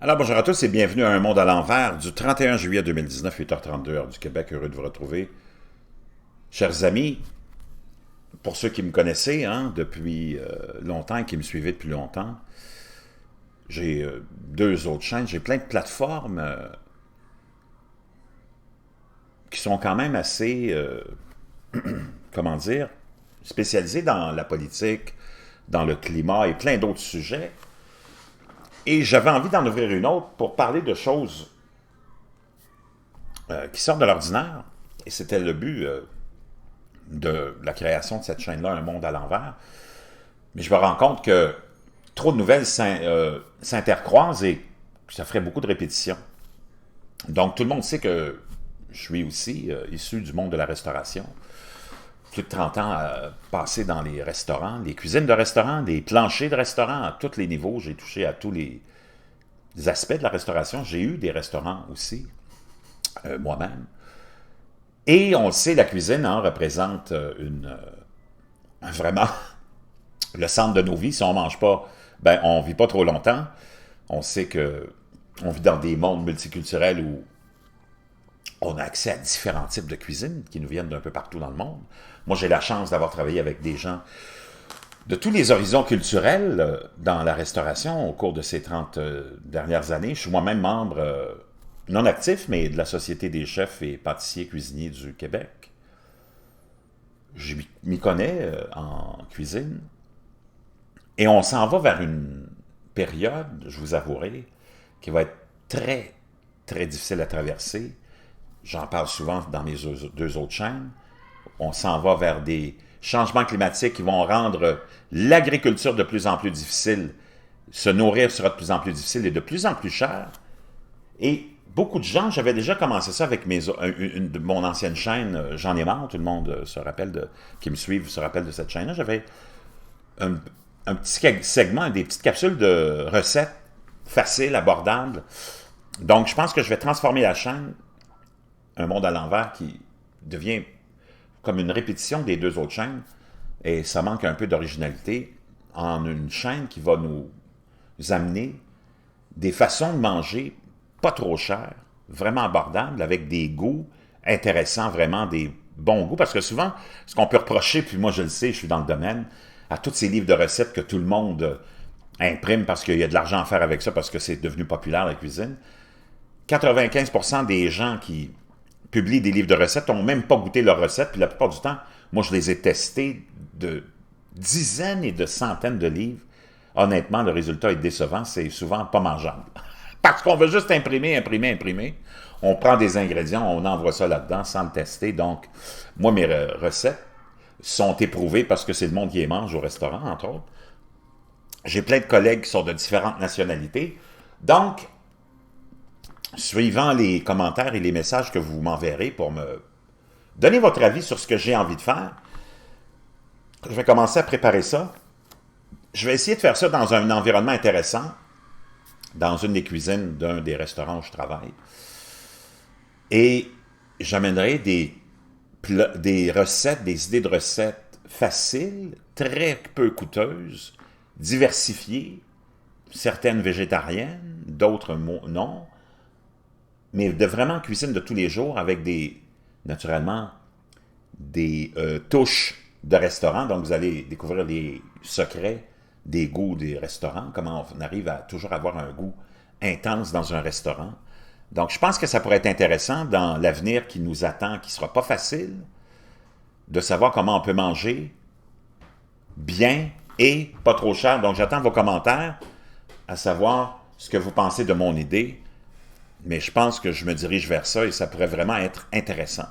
Alors bonjour à tous et bienvenue à Un monde à l'envers du 31 juillet 2019, 8h32 heure du Québec. Heureux de vous retrouver. Chers amis, pour ceux qui me connaissaient depuis longtemps et qui me suivaient depuis longtemps, j'ai deux autres chaînes, j'ai plein de plateformes qui sont quand même assez, comment dire, spécialisées dans la politique, dans le climat et plein d'autres sujets. Et j'avais envie d'en ouvrir une autre pour parler de choses qui sortent de l'ordinaire. Et c'était le but de la création de cette chaîne-là, Un monde à l'envers. Mais je me rends compte que trop de nouvelles s'intercroisent et ça ferait beaucoup de répétitions. Donc tout le monde sait que je suis aussi issu du monde de la restauration. Plus de 30 ans passé dans les restaurants, les cuisines de restaurants, les planchers de restaurants, à tous les niveaux. J'ai touché à tous les aspects de la restauration. J'ai eu des restaurants aussi, moi-même. Et on le sait, la cuisine représente vraiment le centre de nos vies. Si on ne mange pas, ben, on ne vit pas trop longtemps. On sait que on vit dans des mondes multiculturels où on a accès à différents types de cuisine qui nous viennent d'un peu partout dans le monde. Moi, j'ai la chance d'avoir travaillé avec des gens de tous les horizons culturels dans la restauration au cours de ces 30 dernières années. Je suis moi-même membre non actif, mais de la Société des chefs et pâtissiers cuisiniers du Québec. Je m'y connais en cuisine. Et on s'en va vers une période, je vous avouerai, qui va être très, très difficile à traverser. J'en parle souvent dans mes deux autres chaînes. On s'en va vers des changements climatiques qui vont rendre l'agriculture de plus en plus difficile. Se nourrir sera de plus en plus difficile et de plus en plus cher. Et beaucoup de gens, j'avais déjà commencé ça avec mon ancienne chaîne, J'en ai marre, tout le monde se rappelle qui me suivent se rappelle de cette chaîne-là. J'avais un petit segment, des petites capsules de recettes faciles, abordables. Donc, je pense que je vais transformer la chaîne Un monde à l'envers qui devient comme une répétition des deux autres chaînes, et ça manque un peu d'originalité, en une chaîne qui va nous amener des façons de manger pas trop chères, vraiment abordables, avec des goûts intéressants, vraiment des bons goûts, parce que souvent, ce qu'on peut reprocher, puis moi je le sais, je suis dans le domaine, à tous ces livres de recettes que tout le monde imprime parce qu'il y a de l'argent à faire avec ça, parce que c'est devenu populaire la cuisine, 95% des gens qui publient des livres de recettes n'ont même pas goûté leurs recettes, puis la plupart du temps, moi je les ai testés de dizaines et de centaines de livres. Honnêtement, le résultat est décevant, c'est souvent pas mangeable. Parce qu'on veut juste imprimer, imprimer, imprimer. On prend des ingrédients, on envoie ça là-dedans sans le tester. Donc, moi, mes recettes sont éprouvées parce que c'est le monde qui les mange au restaurant, entre autres. J'ai plein de collègues qui sont de différentes nationalités. Donc, suivant les commentaires et les messages que vous m'enverrez pour me donner votre avis sur ce que j'ai envie de faire, je vais commencer à préparer ça. Je vais essayer de faire ça dans un environnement intéressant, dans une des cuisines d'un des restaurants où je travaille. Et j'amènerai des recettes, des idées de recettes faciles, très peu coûteuses, diversifiées, certaines végétariennes, d'autres non, mais de vraiment cuisine de tous les jours avec naturellement, des touches de restaurant. Donc, vous allez découvrir les secrets des goûts des restaurants, comment on arrive à toujours avoir un goût intense dans un restaurant. Donc, je pense que ça pourrait être intéressant dans l'avenir qui nous attend, qui ne sera pas facile, de savoir comment on peut manger bien et pas trop cher. Donc, j'attends vos commentaires, à savoir ce que vous pensez de mon idée. Mais je pense que je me dirige vers ça et ça pourrait vraiment être intéressant.